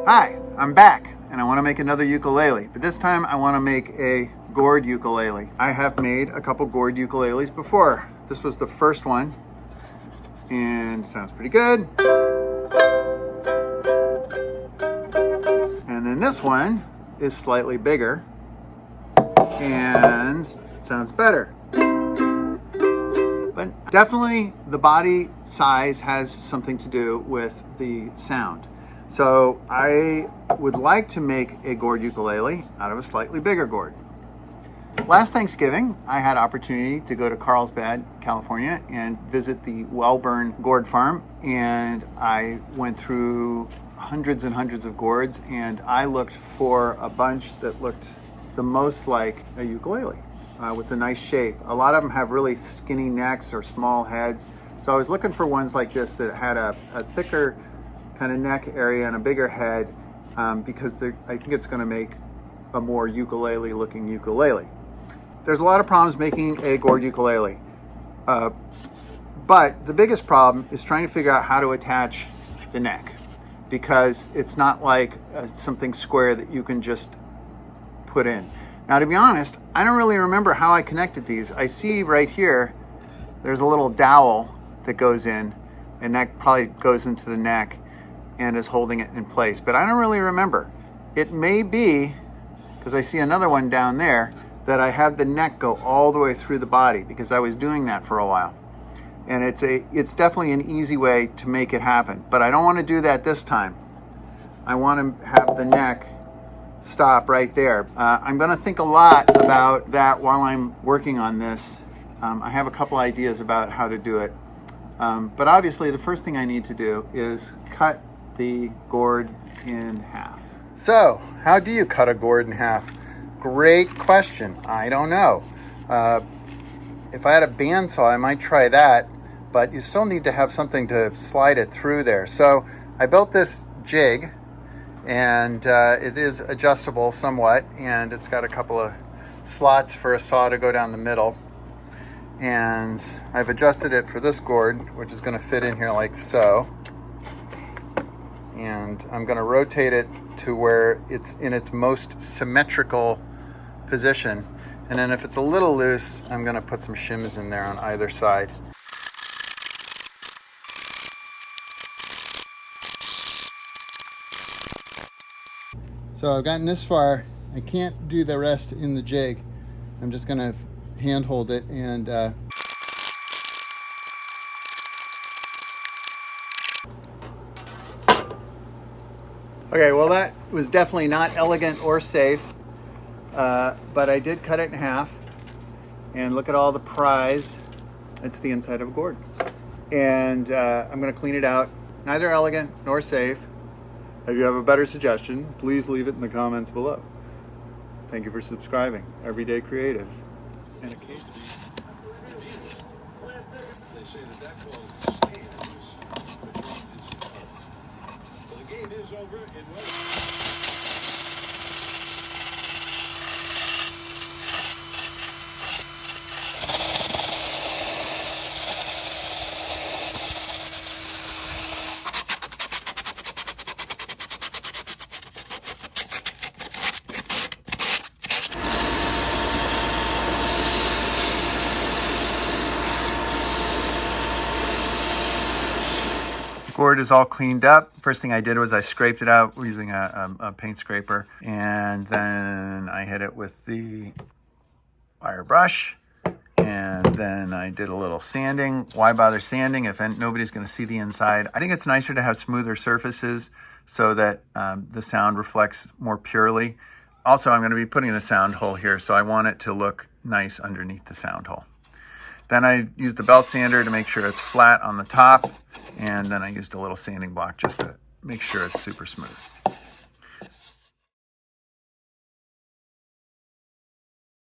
Hi, I'm back and I want to make another ukulele, but this time I want to make a gourd ukulele. I have made a couple gourd ukuleles before. This was the first one and it sounds pretty good. And then this one is slightly bigger and it sounds better. But definitely the body size has something to do with the sound. So I would like to make a gourd ukulele out of a slightly bigger gourd. Last Thanksgiving, I had opportunity to go to Carlsbad, California and visit the Wellburn gourd farm. And I went through hundreds and hundreds of gourds and I looked for a bunch that looked the most like a ukulele with a nice shape. A lot of them have really skinny necks or small heads. So I was looking for ones like this that had a thicker kind of neck area and a bigger head because I think it's going to make a more ukulele looking ukulele. There's a lot of problems making a gourd ukulele, but the biggest problem is trying to figure out how to attach the neck, because it's not like something square that you can just put in. Now, to be honest, I don't really remember how I connected these. I see right here there's a little dowel that goes in, and that probably goes into the neck and is holding it in place, but I don't really remember. It may be, because I see another one down there, that I have the neck go all the way through the body, because I was doing that for a while. And it's definitely an easy way to make it happen, but I don't want to do that this time. I want to have the neck stop right there. I'm going to think a lot about that while I'm working on this. I have a couple ideas about how to do it. But obviously the first thing I need to do is cut the gourd in half. So, how do you cut a gourd in half? Great question. I don't know. If I had a bandsaw, I might try that, but you still need to have something to slide it through there. So I built this jig, and it is adjustable somewhat, and it's got a couple of slots for a saw to go down the middle. And I've adjusted it for this gourd, which is going to fit in here like so. And I'm going to rotate it to where it's in its most symmetrical position. And then if it's a little loose, I'm going to put some shims in there on either side. So I've gotten this far. I can't do the rest in the jig. I'm just going to hand hold it and okay, well, that was definitely not elegant or safe, but I did cut it in half, and look at all the pries. It's the inside of a gourd, and I'm going to clean it out. Neither elegant nor safe. If you have a better suggestion, please leave it in the comments below. Thank you for subscribing. Everyday Creative. And occasionally. Gourd is all cleaned up. First thing I did was I scraped it out using a paint scraper, and then I hit it with the wire brush, and then I did a little sanding. Why bother sanding if nobody's going to see the inside? I think it's nicer to have smoother surfaces so that the sound reflects more purely. Also, I'm going to be putting in a sound hole here, so I want it to look nice underneath the sound hole. Then I used the belt sander to make sure it's flat on the top, and then I used a little sanding block just to make sure it's super smooth.